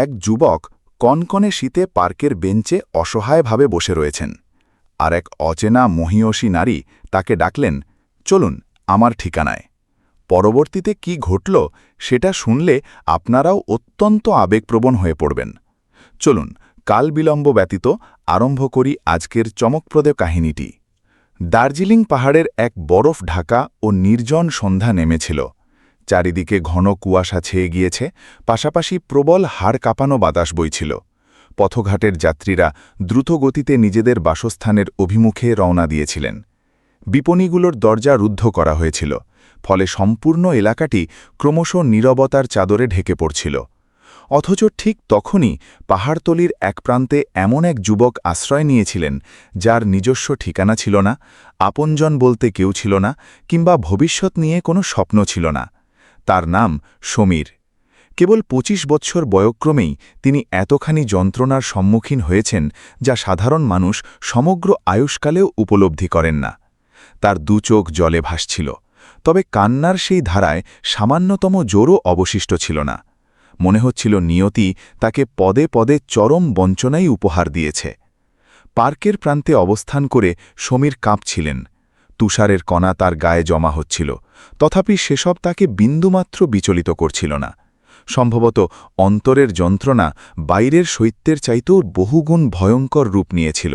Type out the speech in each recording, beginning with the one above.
এক যুবক কনকনে শীতে পার্কের বেঞ্চে অসহায়ভাবে বসে রয়েছেন। আর এক অচেনা মহীয়সী নারী তাকে ডাকলেন, চলুন আমার ঠিকানায়। পরবর্তীতে কি ঘটল সেটা শুনলে আপনারাও অত্যন্ত আবেগপ্রবণ হয়ে পড়বেন। চলুন কাল বিলম্ব ব্যতীত আরম্ভ করি আজকের চমকপ্রদ কাহিনীটি। দার্জিলিং পাহাড়ের এক বরফ ঢাকা ও নির্জন সন্ধ্যা নেমেছিল। চারিদিকে ঘন কুয়াশা ছেয়ে গিয়েছে, পাশাপাশি প্রবল হাড় কাঁপানো বাতাস বইছিল। পথঘাটের যাত্রীরা দ্রুত গতিতে নিজেদের বাসস্থানের অভিমুখে রওনা দিয়েছিলেন। বিপণিগুলোর দরজা রুদ্ধ করা হয়েছিল, ফলে সম্পূর্ণ এলাকাটি ক্রমশ নীরবতার চাদরে ঢেকে পড়ছিল। অথচ ঠিক তখনই পাহাড়তলির এক প্রান্তে এমন এক যুবক আশ্রয় নিয়েছিলেন, যার নিজস্ব ঠিকানা ছিল না, আপনজন বলতে কেউ ছিল না, কিংবা ভবিষ্যৎ নিয়ে কোনো স্বপ্ন ছিল না। তার নাম সমীর। কেবল ২৫ বৎসর বয়ক্রমেই তিনি এতখানি যন্ত্রণার সম্মুখীন হয়েছেন, যা সাধারণ মানুষ সমগ্র আয়ুষ্কালেও উপলব্ধি করেন না। তার চোখ জলে ভাসছিল, তবে কান্নার সেই ধারায় সামান্যতম জোরও অবশিষ্ট ছিল না। মনে হচ্ছিল নিয়তি তাকে পদে পদে চরম বঞ্চনাই উপহার দিয়েছে। পার্কের প্রান্তে অবস্থান করে সমীর কাঁপছিলেন। তুষারের কণা তার গায়ে জমা হচ্ছিল, তথাপি সেসব তাকে বিন্দুমাত্র বিচলিত করছিল না। সম্ভবত অন্তরের যন্ত্রণা বাইরের শৈত্যের চাইতেও বহুগুণ ভয়ঙ্কর রূপ নিয়েছিল।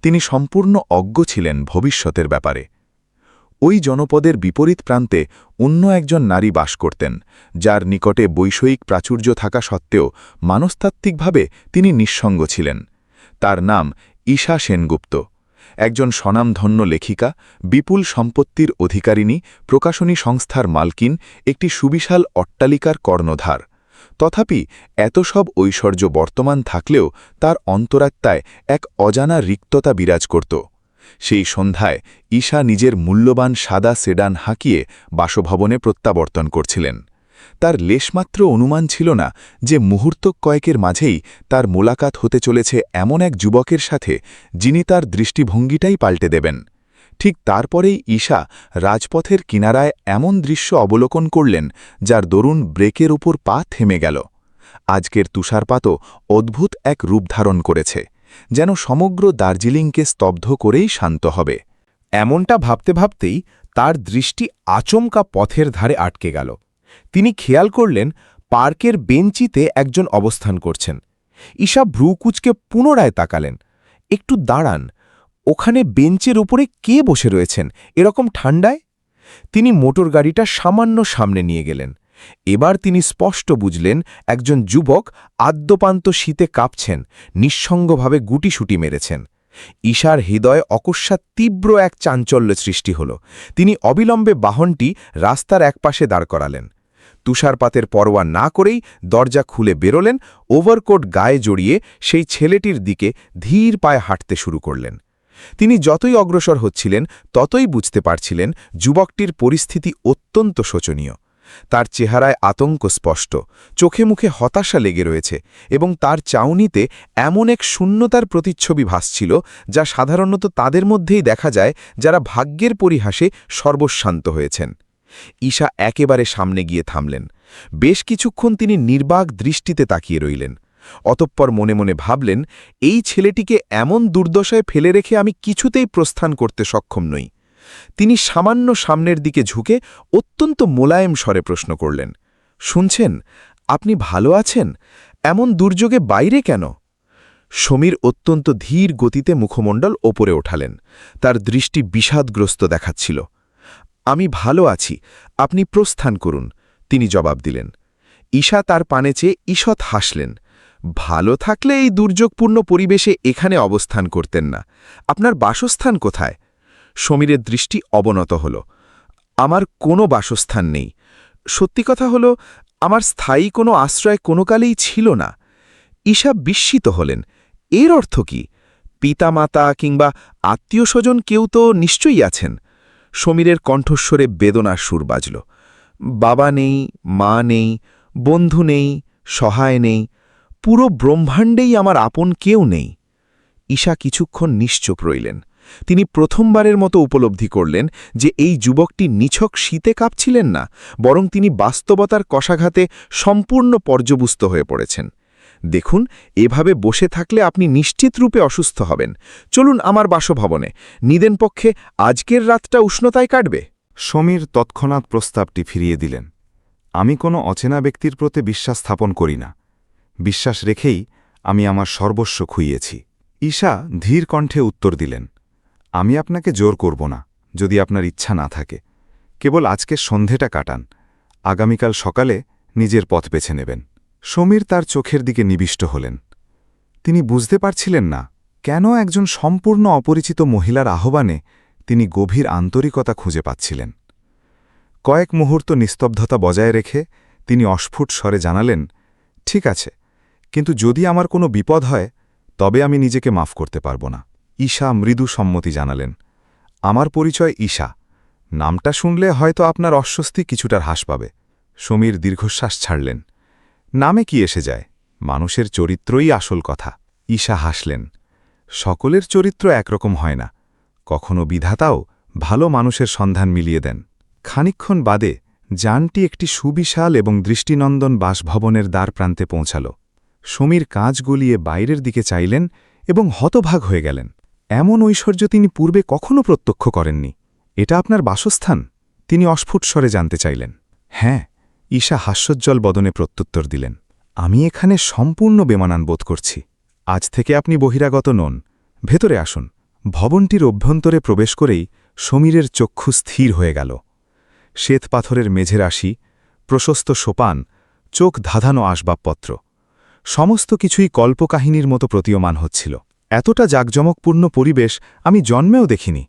তিনি সম্পূর্ণ অজ্ঞ ছিলেন ভবিষ্যতের ব্যাপারে। ওই জনপদের বিপরীত প্রান্তে অন্য একজন নারী বাস করতেন, যার নিকটে বৈষয়িক প্রাচুর্য থাকা সত্ত্বেও মানসতাত্ত্বিকভাবে তিনি নিঃসঙ্গ ছিলেন। তার নাম ঈশা সেনগুপ্ত, একজন স্বনামধন্য লেখিকা, বিপুল সম্পত্তির অধিকারিণী, প্রকাশনী সংস্থার মালকিন, একটি সুবিশাল অট্টালিকার কর্ণধার। তথাপি এত সব ঐশ্বর্য বর্তমান থাকলেও তার অন্তরাত্মায় এক অজানা রিক্ততা বিরাজ করত। সেই সন্ধ্যায় ঈশা নিজের মূল্যবান সাদা সেডান হাঁকিয়ে বাসভবনে প্রত্যাবর্তন করছিলেন। তার লেশমাত্র অনুমান ছিল না যে মুহূর্ত কয়েকের মাঝেই তার মোলাকাত হতে চলেছে এমন এক যুবকের সাথে, যিনি তার দৃষ্টিভঙ্গিটাই পাল্টে দেবেন। ঠিক তারপরেই ঈশা রাজপথের কিনারায় এমন দৃশ্য অবলোকন করলেন, যার দরুন ব্রেকের উপর পা থেমে গেল। আজকের তুষারপাতও অদ্ভুত এক রূপ ধারণ করেছে, যেন সমগ্র দার্জিলিংকে স্তব্ধ করেই শান্ত হবে। এমনটা ভাবতে ভাবতেই তার দৃষ্টি আচমকা পথের ধারে আটকে গেল। তিনি খেয়াল করলেন পার্কের বেঞ্চিতে একজন অবস্থান করছেন। ঈশা ভ্রুকুচকে পুনরায় তাকালেন। একটু দাঁড়ান, ওখানে বেঞ্চের উপরে কে বসে রয়েছেন এরকম ঠান্ডায়? তিনি মোটর গাড়িটা সামান্য সামনে নিয়ে গেলেন। এবার তিনি স্পষ্ট বুঝলেন একজন যুবক আদ্যপান্ত শীতে কাঁপছেন, নিঃসঙ্গভাবে গুটিসুটি মেরেছেন। ঈশার হৃদয়ে অকস্মাৎ তীব্র এক চাঞ্চল্য সৃষ্টি হল। তিনি অবিলম্বে বাহনটি রাস্তার একপাশে দাঁড় করালেন। তুষারপাতের পরোয়া না করেই দরজা খুলে বেরোলেন, ওভারকোট গায়ে জড়িয়ে সেই ছেলেটির দিকে ধীর পায়ে হাঁটতে শুরু করলেন। তিনি যতই অগ্রসর হচ্ছিলেন ততই বুঝতে পারছিলেন যুবকটির পরিস্থিতি অত্যন্ত শোচনীয়। তার চেহারায় আতঙ্ক স্পষ্ট, চোখে মুখে হতাশা লেগে রয়েছে, এবং তার চাউনিতে এমন এক শূন্যতার প্রতিচ্ছবি ভাসছিল, যা সাধারণত তাদের মধ্যেই দেখা যায় যারা ভাগ্যের পরিহাসে সর্বস্বান্ত হয়েছেন। ঈশা একেবারে সামনে গিয়ে থামলেন। বেশ কিছুক্ষণ তিনি নির্বাক দৃষ্টিতে তাকিয়ে রইলেন। অতঃপর মনে মনে ভাবলেন, এই ছেলেটিকে এমন দুর্দশায় ফেলে রেখে আমি কিছুতেই প্রস্থান করতে সক্ষম নই। তিনি সামান্য সামনের দিকে ঝুঁকে অত্যন্ত মোলায়েম স্বরে প্রশ্ন করলেন, শুনছেন, আপনি ভালো আছেন? এমন দুর্যোগে বাইরে কেন? সমীর অত্যন্ত ধীর গতিতে মুখমণ্ডল ওপরে ওঠালেন। তার দৃষ্টি বিষাদগ্রস্ত দেখাচ্ছিল। আমি ভালো আছি, আপনি প্রস্থান করুন, তিনি জবাব দিলেন। ঈশা তার পানে চেয়ে ঈষৎ হাসলেন। ভালো থাকলে এই দুর্যোগপূর্ণ পরিবেশে এখানে অবস্থান করতেন না। আপনার বাসস্থান কোথায়? সমীরের দৃষ্টি অবনত হল। আমার কোনো বাসস্থান নেই। সত্যি কথা হলো, আমার স্থায়ী কোনো আশ্রয় কোনোকালেই ছিল না। ঈশা বিস্মিত হলেন। এর অর্থ কি? পিতামাতা কিংবা আত্মীয় স্বজন কেউ তো নিশ্চয়ই আছেন। সমীরের কণ্ঠস্বরে বেদনার সুর বাজল। বাবা নেই, মা নেই, বন্ধু নেই, সহায় নেই, পুরো ব্রহ্মাণ্ডেই আমার আপন কেউ নেই। ঈশা কিছুক্ষণ নিশ্চুপ রইলেন। তিনি প্রথমবারের মতো উপলব্ধি করলেন যে এই যুবকটি নিছক শীতে কাঁপছিলেন না, বরং তিনি বাস্তবতার কষাঘাতে সম্পূর্ণ পর্যবস্ত হয়ে পড়েছেন। দেখুন, এভাবে বসে থাকলে আপনি নিশ্চিত রূপে অসুস্থ হবেন। চলুন আমার বাসভবনে। নিদেন পক্ষে আজকের রাতটা উষ্ণতায় কাটবে। সমীর তৎক্ষণাৎ প্রস্তাবটি ফিরিয়ে দিলেন। আমি কোনো অচেনা ব্যক্তির প্রতি বিশ্বাস স্থাপন করি না। বিশ্বাস রেখেই আমি আমার সর্বস্ব খুইয়েছি। ঈশা ধীর কণ্ঠে উত্তর দিলেন, আমি আপনাকে জোর করব না, যদি আপনার ইচ্ছা না থাকে। কেবল আজকের সন্ধেটা কাটান, আগামীকাল সকালে নিজের পথ বেছে নেবেন। সমীর তার চোখের দিকে নিবিষ্ট হলেন। তিনি বুঝতে পারছিলেন না কেন একজন সম্পূর্ণ অপরিচিত মহিলার আহ্বানে তিনি গভীর আন্তরিকতা খুঁজে পাচ্ছিলেন। কয়েক মুহূর্ত নিস্তব্ধতা বজায় রেখে তিনি অস্ফুট স্বরে জানালেন, ঠিক আছে, কিন্তু যদি আমার কোনো বিপদ হয় তবে আমি নিজেকে মাফ করতে পারব না। ঈশা মৃদু সম্মতি জানালেন, আমার পরিচয় ঈশা। নামটা শুনলে হয়তো আপনার অস্বস্তি কিছুটা হ্রাস পাবে। সমীর দীর্ঘশ্বাস ছাড়লেন। নামে কি এসে যায়, মানুষের চরিত্রই আসল কথা। ঈশা হাসলেন, সকলের চরিত্র একরকম হয় না, কখনো বিধাতাও ভালো মানুষের সন্ধান মিলিয়ে দেন। খানিকক্ষণ বাদে যানটি একটি সুবিশাল এবং দৃষ্টিনন্দন বাসভবনের দ্বার প্রান্তে পৌঁছাল। সমীর কাঁচ গলিয়ে বাইরের দিকে চাইলেন এবং হতভাগ হয়ে গেলেন। এমন ঐশ্বর্য তিনি পূর্বে কখনো প্রত্যক্ষ করেননি। এটা আপনার বাসস্থান? তিনি অস্ফুট স্বরে জানতে চাইলেন। হ্যাঁ, ঈশা হাস্যোজ্জ্বল বদনে প্রত্যুত্তর দিলেন। আমি এখানে সম্পূর্ণ বেমানান বোধ করছি। আজ থেকে আপনি বহিরাগত নন, ভেতরে আসুন। ভবনটির অভ্যন্তরে প্রবেশ করেই সমীরের চক্ষু স্থির হয়ে গেল। শ্বেত পাথরের মেঝের আসি, প্রশস্ত সোপান, চোখ ধাঁধানো আসবাবপত্র, সমস্ত কিছুই কল্পকাহিনীর মতো প্রতীয়মান হচ্ছিল। এতটা জাঁকজমকপূর্ণ পরিবেশ আমি জন্মেও দেখিনি।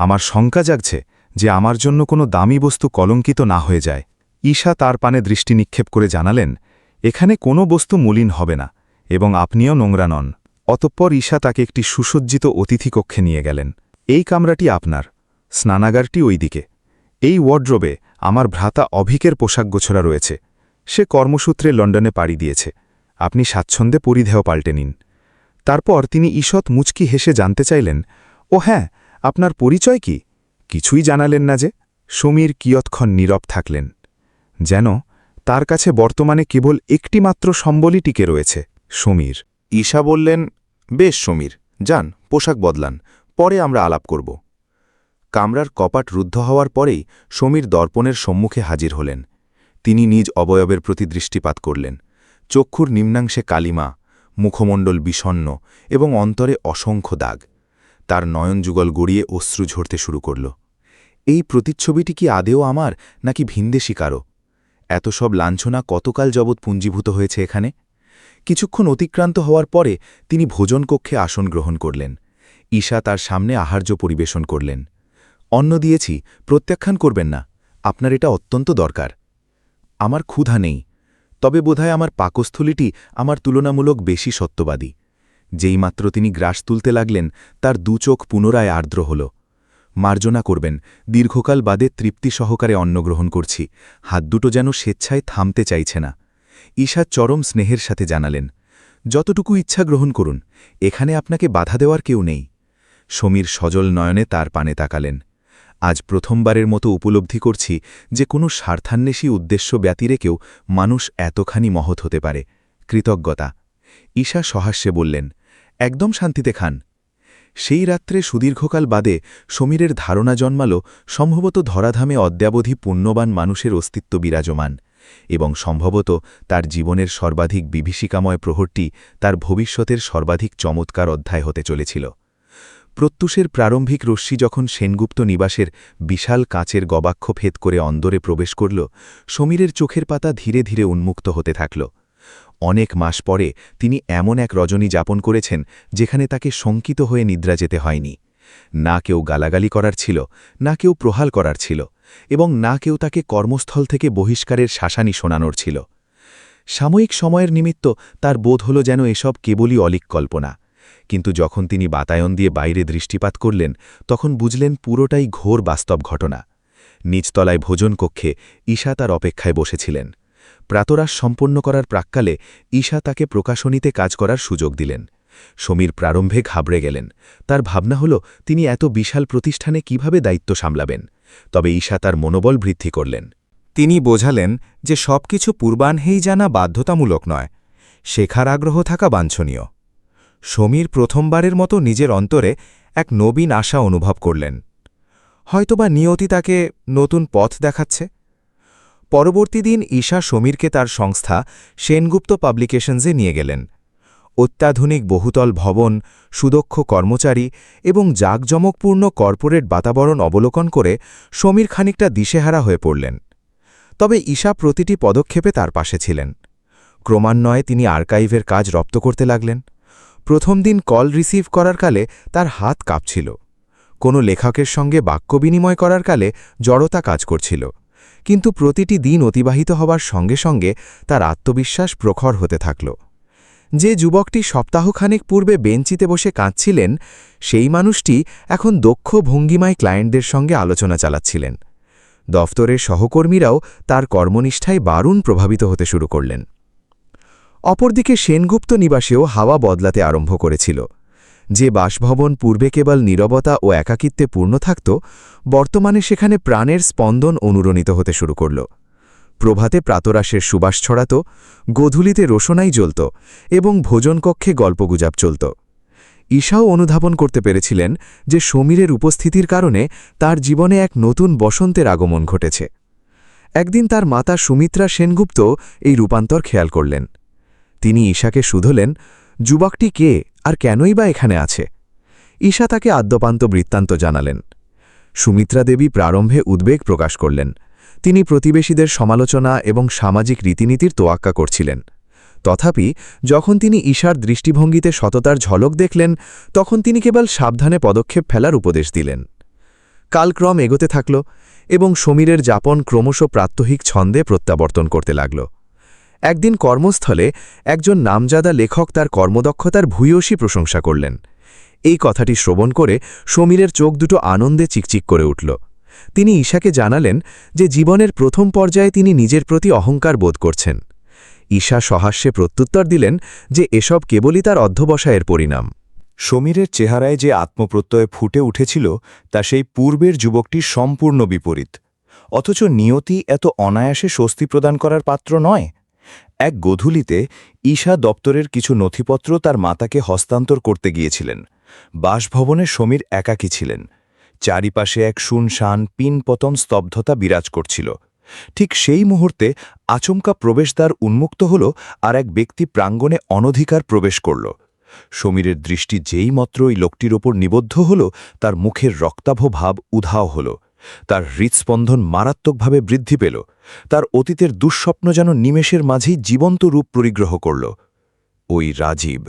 আমার শঙ্কা জাগছে যে আমার জন্য কোনো দামি বস্তু কলঙ্কিত না হয়ে যায়। ঈশা তার পানে দৃষ্টি নিক্ষেপ করে জানালেন, এখানে কোনো বস্তু মলিন হবে না এবং আপনিও নোংরা নন। অতঃপর ঈশা তাকে একটি সুসজ্জিত অতিথি কক্ষে নিয়ে গেলেন। এই কামরাটি আপনার, স্নানাগারটি ওই দিকে। এই ওয়ার্ড্রোবে আমার ভ্রাতা অভিকের পোশাক গোছরা রয়েছে। সে কর্মসূত্রে লন্ডনে পাড়ি দিয়েছে। আপনি স্বাচ্ছন্দ্যে পরিধেয় পাল্টে নিন। তারপর তিনি ঈষৎ মুচকি হেসে জানতে চাইলেন, ও হ্যাঁ, আপনার পরিচয় কি? কিছুই জানালেন না যে? সমীর কিয়ৎক্ষণ নীরব থাকলেন, যেন তার কাছে বর্তমানে কেবল একটিমাত্র সম্বলই টিকে রয়েছে, সমীর। ঈশা বললেন, বেশ সমীর, যান, পোশাক বদলান, পরে আমরা আলাপ করব। কামরার কপাট রুদ্ধ হওয়ার পরেই সমীর দর্পণের সম্মুখে হাজির হলেন। তিনি নিজ অবয়বের প্রতি দৃষ্টিপাত করলেন। চক্ষুর নিম্নাংশে কালিমা, মুখমণ্ডল বিষণ্ণ এবং অন্তরে অসংখ্য দাগ। তার নয়নযুগল গড়িয়ে অশ্রু ঝরতে শুরু করল। এই প্রতিচ্ছবিটি কি আদেও আমার, নাকি ভিনদেশী কারো? এত সব লাঞ্ছনা কতকাল যাবৎ পুঞ্জীভূত হয়েছে এখানে? কিছুক্ষণ অতিক্রান্ত হওয়ার পরে তিনি ভোজনকক্ষে আসন গ্রহণ করলেন। ঈশা তার সামনে আহার্য পরিবেশন করলেন। অন্ন দিয়েছি, প্রত্যাখ্যান করবেন না, আপনার এটা অত্যন্ত দরকার। আমার ক্ষুধা নেই, তবে বোধহয় আমার পাকস্থলীটি আমার তুলনামূলক বেশি সত্যবাদী। যেইমাত্র তিনি গ্রাস তুলতে লাগলেন, তার চোখ পুনরায় আর্দ্র হল। মার্জনা করবেন, দীর্ঘকাল বাদে তৃপ্তি সহকারে অন্ন গ্রহণ করছি, হাত দুটো যেন স্বেচ্ছায় থামতে চাইছে না। ঈশা চরম স্নেহের সাথে জানালেন, যতটুকু ইচ্ছা গ্রহণ করুন, এখানে আপনাকে বাধা দেওয়ার কেউ নেই। সমীর সজল নয়নে তার পানে তাকালেন। আজ প্রথমবারের মতো উপলব্ধি করছি যে কোনো স্বার্থান্বেষী উদ্দেশ্য ব্যতিরেকেও মানুষ এতখানি মহৎ হতে পারে। কৃতজ্ঞতা। ঈশা সহাস্যে বললেন, একদম শান্তিতে খান। সেই রাত্রে সুদীর্ঘকাল বাদে সমীরের ধারণা জন্মাল সম্ভবত ধরাধামে অদ্যাবধি পুণ্যবান মানুষের অস্তিত্ব বিরাজমান, এবং সম্ভবত তার জীবনের সর্বাধিক বিভীষিকাময় প্রহরটি তার ভবিষ্যতের সর্বাধিক চমৎকার অধ্যায় হতে চলেছিল। প্রত্যুষের প্রারম্ভিক রশ্মি যখন সেনগুপ্ত নিবাসের বিশাল কাঁচের গবাক্ষ ভেদ করে অন্দরে প্রবেশ করল, সমীরের চোখের পাতা ধীরে ধীরে উন্মুক্ত হতে থাকল। অনেক মাস পরে তিনি এমন এক রজনী যাপন করেছেন যেখানে তাকে শঙ্কিত হয়ে নিদ্রা যেতে হয়নি। না কেউ গালাগালি করার ছিল, না কেউ প্রহাল করার ছিল, এবং না কেউ তাকে কর্মস্থল থেকে বহিষ্কারের শাসানি শোনানোর ছিল। সাময়িক সময়ের নিমিত্ত তার বোধ হল যেন এসব কেবলই অলিক কল্পনা, কিন্তু যখন তিনি বাতায়ন দিয়ে বাইরে দৃষ্টিপাত করলেন, তখন বুঝলেন পুরোটাই ঘোর বাস্তব ঘটনা। নিচতলায় ভোজনকক্ষে ঈশা তার অপেক্ষায় বসেছিলেন। প্রাতরাশ সম্পন্ন করার প্রাক্কালে ঈশা তাকে প্রকাশনীতে কাজ করার সুযোগ দিলেন। সমীর প্রারম্ভে ঘাবড়ে গেলেন। তার ভাবনা হল তিনি এত বিশাল প্রতিষ্ঠানে কিভাবে দায়িত্ব সামলাবেন, তবে ঈশা তার মনোবল বৃদ্ধি করলেন। তিনি বোঝালেন যে সবকিছু পূর্বাহ্নেই জানা বাধ্যতামূলক নয়। শেখার আগ্রহ থাকা বাঞ্ছনীয়। সমীর প্রথমবারের মতো নিজের অন্তরে এক নবীন আশা অনুভব করলেন। হয়তোবা নিয়তি তাকে নতুন পথ দেখাচ্ছে। পরবর্তী দিন ঈশা সমীরকে তার সংস্থা সেনগুপ্ত পাবলিকেশনসে নিয়ে গেলেন। অত্যাধুনিক বহুতল ভবন, সুদক্ষ কর্মচারী এবং জাঁকজমকপূর্ণ কর্পোরেট বাতাবরণ অবলোকন করে সমীর খানিকটা দিশেহারা হয়ে পড়লেন। তবে ঈশা প্রতিটি পদক্ষেপে তার পাশে ছিলেন। ক্রমান্বয়ে তিনি আর্কাইভের কাজ রপ্ত করতে লাগলেন। প্রথম দিন কল রিসিভ করার কালে তার হাত কাঁপছিল। কোনো লেখকের সঙ্গে বাক্য বিনিময় করার কালে জড়তা কাজ করছিল। কিন্তু প্রতিটি দিন অতিবাহিত হবার সঙ্গে সঙ্গে তার আত্মবিশ্বাস প্রখর হতে থাকল। যে যুবকটি সপ্তাহখানেক পূর্বে বেঞ্চিতে বসে কাঁদছিলেন, সেই মানুষটি এখন দক্ষ ভঙ্গিমায় ক্লায়েন্টদের সঙ্গে আলোচনা চালাচ্ছিলেন। দফতরের সহকর্মীরাও তার কর্মনিষ্ঠায় দারুণ প্রভাবিত হতে শুরু করলেন। অপরদিকে সেনগুপ্ত নিবাসেও হাওয়া বদলাতে আরম্ভ করেছিল। যে বাসভবন পূর্বে কেবল নীরবতা ও একাকিত্বে পূর্ণ থাকত, বর্তমানে সেখানে প্রাণের স্পন্দন অনুরণিত হতে শুরু করল। প্রভাতে প্রাতরাশের সুবাস ছড়াত, গোধূলিতে রোশনাই জ্বলত এবং ভোজনকক্ষে গল্পগুজব চলত। ঈশাও অনুধাবন করতে পেরেছিলেন যে সমীরের উপস্থিতির কারণে তার জীবনে এক নতুন বসন্তের আগমন ঘটেছে। একদিন তার মাতা সুমিত্রা সেনগুপ্ত এই রূপান্তর খেয়াল করলেন। তিনি ঈশাকে শুধলেন, যুবকটি কে আর কেনই বা এখানে আছে? ঈশা তাকে আদ্যপান্ত বৃত্তান্ত জানালেন। সুমিত্রা দেবী প্রারম্ভে উদ্বেগ প্রকাশ করলেন। তিনি প্রতিবেশীদের সমালোচনা এবং সামাজিক রীতিনীতির তোয়াক্কা করছিলেন। তথাপি যখন তিনি ঈশার দৃষ্টিভঙ্গিতে সততার ঝলক দেখলেন, তখন তিনি কেবল সাবধানে পদক্ষেপ ফেলার উপদেশ দিলেন। কালক্রম এগোতে থাকল এবং সমীরের যাপন ক্রমশ প্রাত্যহিক ছন্দে প্রত্যাবর্তন করতে লাগল। একদিন কর্মস্থলে একজন নামজাদা লেখক তার কর্মদক্ষতার ভূয়সী প্রশংসা করলেন। এই কথাটি শ্রবণ করে সমীরের চোখ দুটো আনন্দে চিকচিক করে উঠল। তিনি ঈশাকে জানালেন যে জীবনের প্রথম পর্যায়ে তিনি নিজের প্রতি অহংকার বোধ করছেন। ঈশা সহাস্যে প্রত্যুত্তর দিলেন যে এসব কেবলই তার অধ্যবসায়ের পরিণাম। সমীরের চেহারায় যে আত্মপ্রত্যয় ফুটে উঠেছিল তা সেই পূর্বের যুবকটির সম্পূর্ণ বিপরীত। অথচ নিয়তি এত অনায়াসে স্বস্তি প্রদান করার পাত্র নয়। এক গোধূলিতে ঈশা দপ্তরের কিছু নথিপত্র তার মাতাকে হস্তান্তর করতে গিয়েছিলেন। বাসভবনে সমীর একাকী ছিলেন। চারিপাশে এক শুনশান পিনপতন স্তব্ধতা বিরাজ করছিল। ঠিক সেই মুহূর্তে আচমকা প্রবেশদ্বার উন্মুক্ত হল আর এক ব্যক্তি প্রাঙ্গণে অনধিকার প্রবেশ করল। সমীরের দৃষ্টি যেই মাত্র ওই লোকটির ওপর নিবদ্ধ হল, তার মুখের রক্তাভ ভাব উধাও হল। তার হৃৎস্পন্দন মারাত্মকভাবে বৃদ্ধি পেল। তার অতীতের দুঃস্বপ্ন যেন নিমেষের মাঝেই জীবন্ত রূপ পরিগ্রহ করল। ওই রাজীব,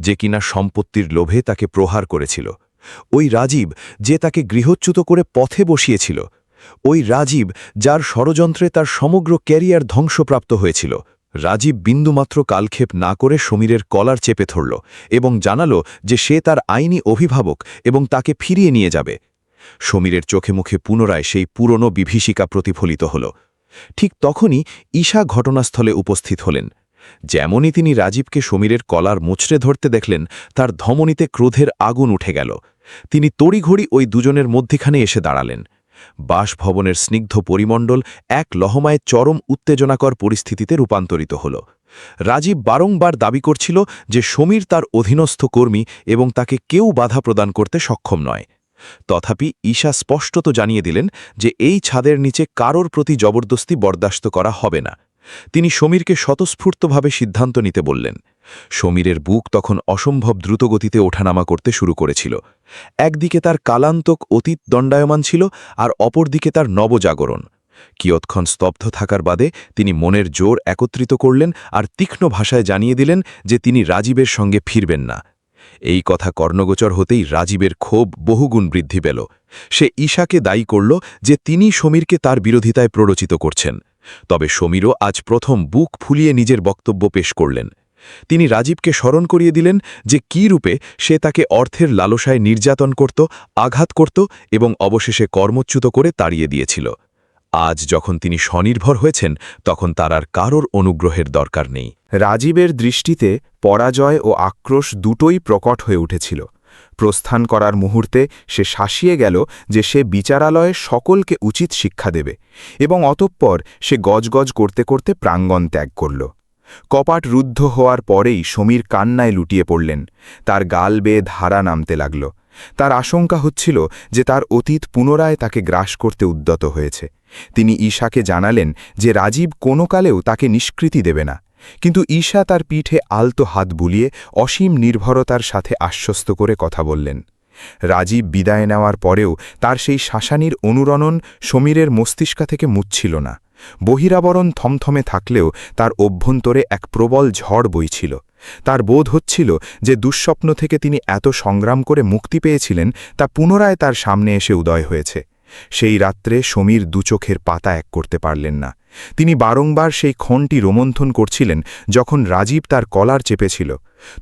যে কিনা সম্পত্তির লোভে তাকে প্রহার করেছিল। ওই রাজীব, যে তাকে গৃহচ্যুত করে পথে বসিয়েছিল। ওই রাজীব, যার ষড়যন্ত্রে তার সমগ্র ক্যারিয়ার ধ্বংসপ্রাপ্ত হয়েছিল। রাজীব বিন্দুমাত্র কালক্ষেপ না করে সমীরের কলার চেপে ধরল এবং জানাল যে সে তার আইনি অভিভাবক এবং তাকে ফিরিয়ে নিয়ে যাবে। সমীরের চোখে মুখে পুনরায় সেই পুরনো বিভীষিকা প্রতিফলিত হল। ঠিক তখনই ঈশা ঘটনাস্থলে উপস্থিত হলেন। যেমনই তিনি রাজীবকে সমীরের কলার মুচড়ে ধরতে দেখলেন, তার ধমনীতে ক্রোধের আগুন উঠে গেল। তিনি তড়িঘড়ি ওই দুজনের মধ্যখানে এসে দাঁড়ালেন। বাসভবনের স্নিগ্ধ পরিমণ্ডল এক লহমায় চরম উত্তেজনাকর পরিস্থিতিতে রূপান্তরিত হল। রাজীব বারংবার দাবি করছিল যে সমীর তার অধীনস্থ কর্মী এবং তাকে কেউ বাধা প্রদান করতে সক্ষম নয়। তথাপি ঈশা স্পষ্টত জানিয়ে দিলেন যে এই ছাদের নিচে কারোর প্রতি জবরদস্তি বরদাস্ত করা হবে না। তিনি সমীরকে স্বতঃস্ফূর্তভাবে সিদ্ধান্ত নিতে বললেন। সমীরের বুক তখন অসম্ভব দ্রুতগতিতে ওঠানামা করতে শুরু করেছিল। একদিকে তার কালান্তক অতীত দণ্ডায়মান ছিল, আর অপরদিকে তার নবজাগরণ। কিয়ৎক্ষণ স্তব্ধ থাকার বাদে তিনি মনের জোর একত্রিত করলেন আর তীক্ষ্ণ ভাষায় জানিয়ে দিলেন যে তিনি রাজীবের সঙ্গে ফিরবেন না। এই কথা কর্ণগোচর হতেই রাজীবের ক্ষোভ বহুগুণ বৃদ্ধি পেল। সে ঈশাকে দায়ী করল যে তিনি সমীরকে তার বিরোধিতায় প্ররোচিত করছেন। তবে সমীরও আজ প্রথম বুক ফুলিয়ে নিজের বক্তব্য পেশ করলেন। তিনি রাজীবকে স্মরণ করিয়ে দিলেন যে কী রূপে সে তাকে অর্থের লালসায় নির্যাতন করত, আঘাত করত এবং অবশেষে কর্মচ্যুত করে তাড়িয়ে দিয়েছিল। আজ যখন তিনি স্বনির্ভর হয়েছেন, তখন তার আর কারোর অনুগ্রহের দরকার নেই। রাজীবের দৃষ্টিতে পরাজয় ও আক্রোশ দুটোই প্রকট হয়ে উঠেছিল। প্রস্থান করার মুহূর্তে সে শাসিয়ে গেল যে সে বিচারালয়ে সকলকে উচিত শিক্ষা দেবে, এবং অতঃপর সে গজগজ করতে করতে প্রাঙ্গণ ত্যাগ করল। কপাট রুদ্ধ হওয়ার পরেই সমীর কান্নায় লুটিয়ে পড়লেন। তার গাল বেয়ে ধারা নামতে লাগল। তার আশঙ্কা হচ্ছিল যে তার অতীত পুনরায় তাকে গ্রাস করতে উদ্যত হয়েছে। তিনি ঈশাকে জানালেন যে রাজীব কোনো কালেও তাকে নিষ্কৃতি দেবে না। কিন্তু ঈশা তার পিঠে আলতো হাত বুলিয়ে অসীম নির্ভরতার সাথে আশ্বস্ত করে কথা বললেন। রাজীব বিদায় নেওয়ার পরেও তার সেই শাসানির অনুরণন সমীরের মস্তিষ্কা থেকে মুচ্ছিল না। বহিরাবরণ থমথমে থাকলেও তার অভ্যন্তরে এক প্রবল ঝড় বইছিল। তার বোধ হচ্ছিল যে দুঃস্বপ্ন থেকে তিনি এত সংগ্রাম করে মুক্তি পেয়েছিলেন তা পুনরায় তার সামনে এসে উদয় হয়েছে। সেই রাত্রে সমীর দুচোখের পাতা এক করতে পারলেন না। তিনি বারংবার সেই ক্ষণটি রোমন্থন করছিলেন যখন রাজীব তার কলার চেপেছিল।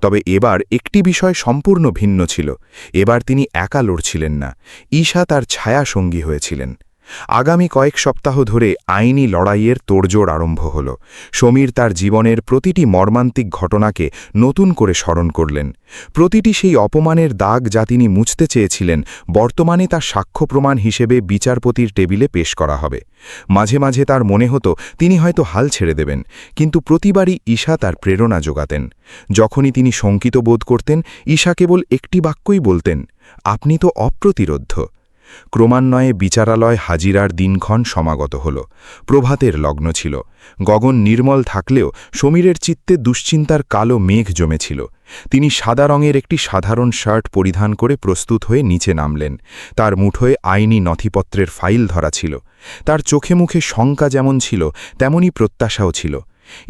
তবে এবার একটি বিষয় সম্পূর্ণ ভিন্ন ছিল। এবার তিনি একা লড়ছিলেন না, ঈশা তার ছায়া সঙ্গী হয়েছিলেন। আগামী কয়েক সপ্তাহ ধরে আইনি লড়াইয়ের তোড়জোড় আরম্ভ হল। সমীর তার জীবনের প্রতিটি মর্মান্তিক ঘটনাকে নতুন করে স্মরণ করলেন। প্রতিটি সেই অপমানের দাগ যা তিনি মুছতে চেয়েছিলেন বর্তমানে তার সাক্ষ্য প্রমাণ হিসেবে বিচারপতির টেবিলে পেশ করা হবে। মাঝে মাঝে তার মনে হতো তিনি হয়তো হাল ছেড়ে দেবেন, কিন্তু প্রতিবারই ঈশা তার প্রেরণা যোগাতেন। যখনই তিনি শঙ্কিত বোধ করতেন, ঈশা কেবল একটি বাক্যই বলতেন, আপনি তো অপ্রতিরোধ্য। ক্রমান্বয়ে বিচারালয় হাজিরার দিনক্ষণ সমাগত হল। প্রভাতের লগ্ন ছিল। গগন নির্মল থাকলেও সমীরের চিত্তে দুশ্চিন্তার কালো মেঘ জমেছিল। তিনি সাদা রঙের একটি সাধারণ শার্ট পরিধান করে প্রস্তুত হয়ে নিচে নামলেন। তার মুঠোয় আইনি নথিপত্রের ফাইল ধরা ছিল। তার চোখে মুখে শঙ্কা যেমন ছিল তেমনি প্রত্যাশাও ছিল।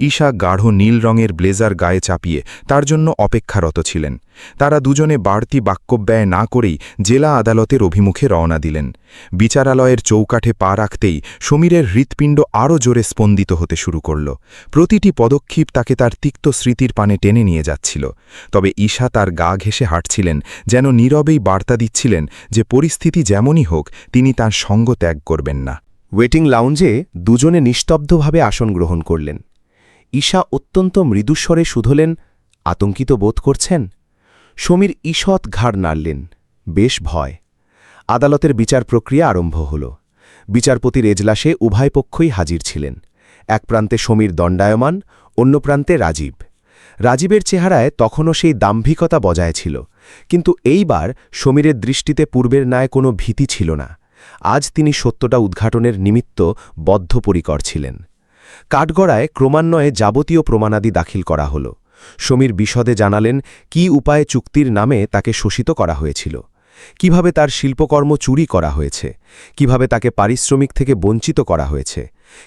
ঈশা গাঢ় নীল রঙের ব্লেজার গায়ে চাপিয়ে তার জন্য অপেক্ষারত ছিলেন। তারা দুজনে বাড়তি বাক্যব্যয় না করেই জেলা আদালতের অভিমুখে রওনা দিলেন। বিচারালয়ের চৌকাঠে পা রাখতেই সমীরের হৃৎপিণ্ড আরও জোরে স্পন্দিত হতে শুরু করল। প্রতিটি পদক্ষেপ তাকে তার তিক্ত স্মৃতির পানে টেনে নিয়ে যাচ্ছিল। তবে ঈশা তার গা ঘেঁষে হাঁটছিলেন, যেন নীরবেই বার্তা দিচ্ছিলেন যে পরিস্থিতি যেমনই হোক তিনি তার সঙ্গ ত্যাগ করবেন না। ওয়েটিং লাউঞ্জে দুজনে নিস্তব্ধভাবে আসন গ্রহণ করলেন। ঈশা অত্যন্ত মৃদুস্বরে শুধলেন, আতঙ্কিত বোধ করছেন? সমীর ঈষৎ ঘাড় নাড়লেন, বেশ ভয়। আদালতের বিচার প্রক্রিয়া আরম্ভ হল। বিচারপতির এজলাসে উভয় পক্ষই হাজির ছিলেন। এক প্রান্তে সমীর দণ্ডায়মান, অন্য প্রান্তে রাজীব। রাজীবের চেহারায় তখনও সেই দাম্ভিকতা বজায় ছিল, কিন্তু এইবার সমীরের দৃষ্টিতে পূর্বের ন্যায় কোনো ভীতি ছিল না। আজ তিনি সত্যটা উদ্ঘাটনের নিমিত্ত বদ্ধপরিকর ছিলেন। কাঠগড়ায় ক্রমান্বয়ে যাবতীয় প্রমাণাদি দাখিল করা হল। সমীর বিশদে জানালেন কী উপায়ে চুক্তির নামে তাকে শোষিত করা হয়েছিল, কিভাবে তার শিল্পকর্ম চুরি করা হয়েছে, কিভাবে তাকে পারিশ্রমিক থেকে বঞ্চিত করা হয়েছে,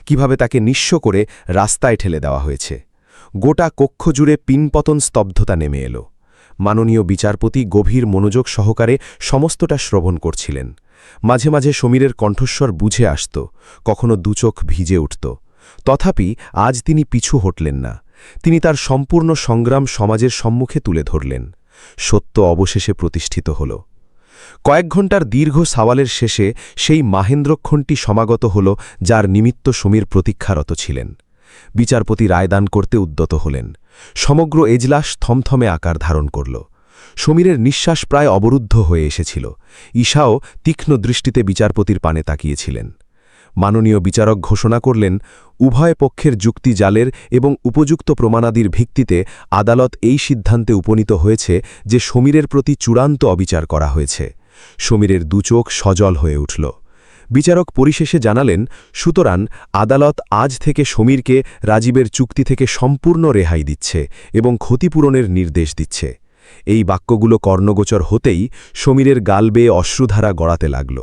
কিভাবে তাকে নিঃস্ব করে রাস্তায় ঠেলে দেওয়া হয়েছে। গোটা কক্ষ জুড়ে পিনপতন স্তব্ধতা নেমে এল। মাননীয় বিচারপতি গভীর মনোযোগ সহকারে সমস্তটা শ্রবণ করছিলেন। মাঝে মাঝে সমীরের কণ্ঠস্বর বুঝে আসত, কখনো দুচোখ ভিজে উঠত। তথাপি আজ তিনি পিছু হটলেন না। তিনি তার সম্পূর্ণ সংগ্রাম সমাজের সম্মুখে তুলে ধরলেন। সত্য অবশেষে প্রতিষ্ঠিত হল। কয়েক ঘণ্টার দীর্ঘ সওয়ালের শেষে সেই মাহেন্দ্রক্ষণটি সমাগত হল যার নিমিত্ত সমীর প্রতীক্ষারত ছিলেন। বিচারপতি রায়দান করতে উদ্যত হলেন। সমগ্র এজলাস থমথমে আকার ধারণ করল। সমীরের নিঃশ্বাস প্রায় অবরুদ্ধ হয়ে এসেছিল। ঈশাও তীক্ষ্ণ দৃষ্টিতে বিচারপতির পানে তাকিয়েছিলেন। মাননীয় বিচারক ঘোষণা করলেন, উভয় পক্ষের যুক্তি জালের এবং উপযুক্ত প্রমাণাদির ভিত্তিতে আদালত এই সিদ্ধান্তে উপনীত হয়েছে যে সমীরের প্রতি চূড়ান্ত অবিচার করা হয়েছে। সমীরের দুচোখ সজল হয়ে উঠল। বিচারক পরিশেষে জানালেন, সুতরাং আদালত আজ থেকে সমীরকে রাজীবের চুক্তি থেকে সম্পূর্ণ রেহাই দিচ্ছে এবং ক্ষতিপূরণের নির্দেশ দিচ্ছে। এই বাক্যগুলো কর্ণগোচর হতেই সমীরের গাল বেয়ে অশ্রুধারা গড়াতে লাগল।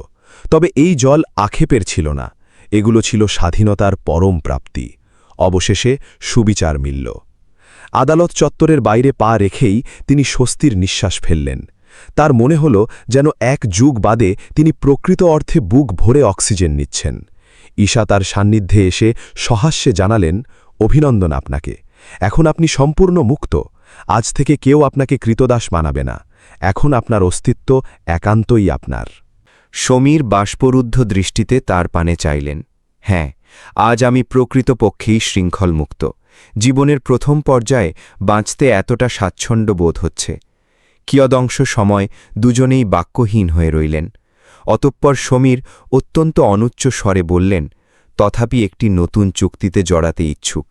তবে এই জল আক্ষেপের ছিল না, এগুলো ছিল স্বাধীনতার পরম প্রাপ্তি। অবশেষে সুবিচার মিলল। আদালত চত্বরের বাইরে পা রেখেই তিনি স্বস্তির নিঃশ্বাস ফেললেন। তার মনে হল যেন এক যুগ বাদে তিনি প্রকৃত অর্থে বুক ভরে অক্সিজেন নিচ্ছেন। ঈশা তার সান্নিধ্যে এসে সহাস্যে জানালেন, অভিনন্দন আপনাকে, এখন আপনি সম্পূর্ণ মুক্ত। আজ থেকে কেউ আপনাকে কৃতদাস মানাবে না। এখন আপনার অস্তিত্ব একান্তই আপনার। সমীর বাষ্পরুদ্ধ দৃষ্টিতে তার পানে চাইলেন। হ্যাঁ, আজ আমি প্রকৃতপক্ষেই শৃঙ্খলমুক্ত। জীবনের প্রথম পর্যায়ে বাঁচতে এতটা স্বাচ্ছন্দ্য বোধ হচ্ছে। কিয়দংশ সময় দুজনেই বাক্যহীন হয়ে রইলেন। অতঃপর সমীর অত্যন্ত অনুচ্চ স্বরে বললেন, তথাপি একটি নতুন চুক্তিতে জড়াতে ইচ্ছুক।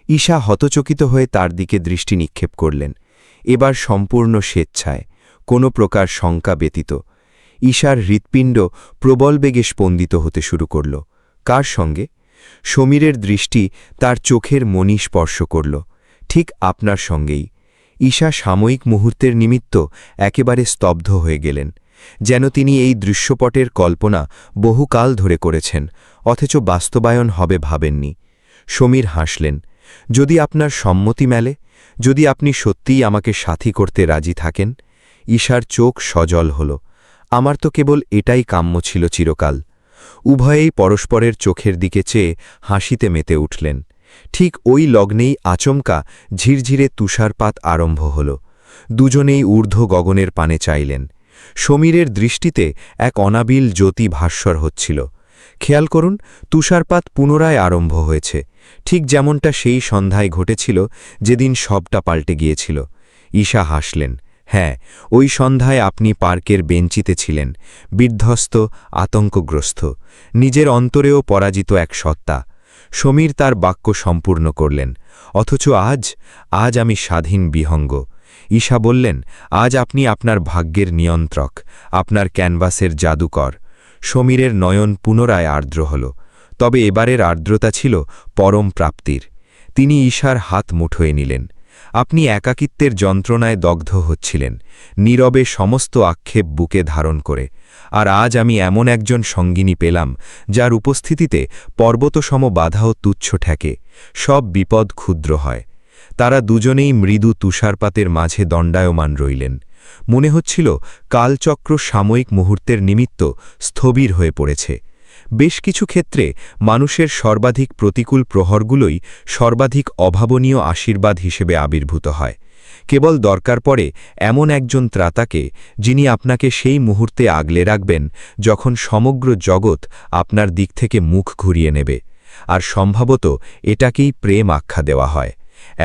ঈশা হতচকিত হয়ে তার দিকে দৃষ্টি নিক্ষেপ করলেন। এবার সম্পূর্ণ স্বেচ্ছায়, কোনো প্রকার শঙ্কা ব্যতীত। ঈশার হৃৎপিণ্ড প্রবল বেগে স্পন্দিত হতে শুরু করল। কার সঙ্গে? সমীরের দৃষ্টি তার চোখের মণি স্পর্শ করল। ঠিক আপনার সঙ্গেই। ঈশা সাময়িক মুহূর্তের নিমিত্ত একেবারে স্তব্ধ হয়ে গেলেন, যেন তিনি এই দৃশ্যপটের কল্পনা বহুকাল ধরে করেছেন, অথচ বাস্তবায়ন হবে ভাবেননি। সমীর হাসলেন। যদি আপনার সম্মতি মেলে, যদি আপনি সত্যিই আমাকে সাথী করতে রাজি থাকেন। ঈশার চোখ সজল হল। আমার তো কেবল এটাই কাম্য ছিল চিরকাল। উভয়েই পরস্পরের চোখের দিকে চেয়ে হাসিতে মেতে উঠলেন। ঠিক ওই লগ্নেই আচমকা ঝিরঝিরে তুষারপাত আরম্ভ হল। দুজনেই ঊর্ধ্ব গগনের পানে চাইলেন। সমীরের দৃষ্টিতে এক অনাবিল জ্যোতি ভাস্বর হচ্ছিল। খেয়াল করুন, তুষারপাত পুনরায় আরম্ভ হয়েছে, ঠিক যেমনটা সেই সন্ধ্যায় ঘটেছিল যেদিন সবটা পাল্টে গিয়েছিল। ঈশা হাসলেন। হ্যাঁ, ওই সন্ধ্যায় আপনি পার্কের বেঞ্চিতে ছিলেন, বিধ্বস্ত, আতঙ্কগ্রস্ত, নিজের অন্তরেও পরাজিত এক সত্তা। সমীর তার বাক্য সম্পূর্ণ করলেন। অথচ আজ আমি স্বাধীন বিহঙ্গ। ঈশা বললেন, আজ আপনি আপনার ভাগ্যের নিয়ন্ত্রক, আপনার ক্যানভাসের জাদুকর। সমীরের নয়ন পুনরায় আর্দ্র হল, তবে এবারের আর্দ্রতা ছিল পরম প্রাপ্তির। তিনি ঈশার হাত মুঠোয় নিলেন। আপনি একাকিত্বের যন্ত্রণায় দগ্ধ হচ্ছিলেন, নীরবে সমস্ত আক্ষেপ বুকে ধারণ করে। আর আজ আমি এমন একজন সঙ্গিনী পেলাম, যার উপস্থিতিতে পর্বতসম বাধাও তুচ্ছ ঠেকে, সব বিপদ ক্ষুদ্র হয়। তারা দুজনেই মৃদু তুষারপাতের মাঝে দণ্ডায়মান রইলেন। মনে হচ্ছিল কালচক্র সাময়িক মুহূর্তের নিমিত্ত স্থবির হয়ে পড়েছে। বেশ কিছু ক্ষেত্রে মানুষের সর্বাধিক প্রতিকূল প্রহরগুলোই সর্বাধিক অভাবনীয় আশীর্বাদ হিসেবে আবির্ভূত হয়। কেবল দরকার পড়ে এমন একজন ত্রাতাকে, যিনি আপনাকে সেই মুহূর্তে আগলে রাখবেন যখন সমগ্র জগৎ আপনার দিক থেকে মুখ ঘুরিয়ে নেবে। আর সম্ভবত এটাকেই প্রেম আখ্যা দেওয়া হয়।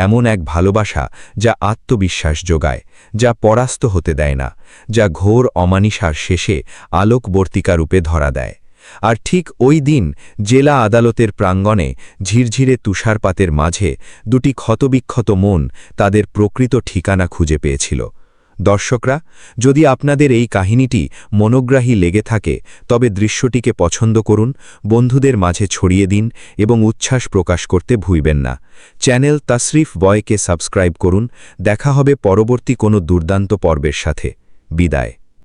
এমন এক ভালোবাসা যা আত্মবিশ্বাস যোগায়, যা পরাস্ত হতে দেয় না, যা ঘোর অমানিসার শেষে আলোকবর্তিকা রূপে ধরা দেয়। আর ঠিক ওই দিন জেলা আদালতের প্রাঙ্গণে ঝিরঝিরে তুষারপাতের মাঝে দুটি ক্ষতবিক্ষত মন তাদের প্রকৃত ঠিকানা খুঁজে পেয়েছিল। দর্শকরা, যদি আপনাদের এই কাহিনীটি মনোগ্রাহী লেগে থাকে, তবে দৃশ্যটিকে পছন্দ করুন, বন্ধুদের মাঝে ছড়িয়ে দিন এবং উচ্ছ্বাস প্রকাশ করতে ভুলবেন না। চ্যানেল তাসরিফ বয়কে সাবস্ক্রাইব করুন। দেখা হবে পরবর্তী কোনো দুর্দান্ত পর্বের সাথে। বিদায়।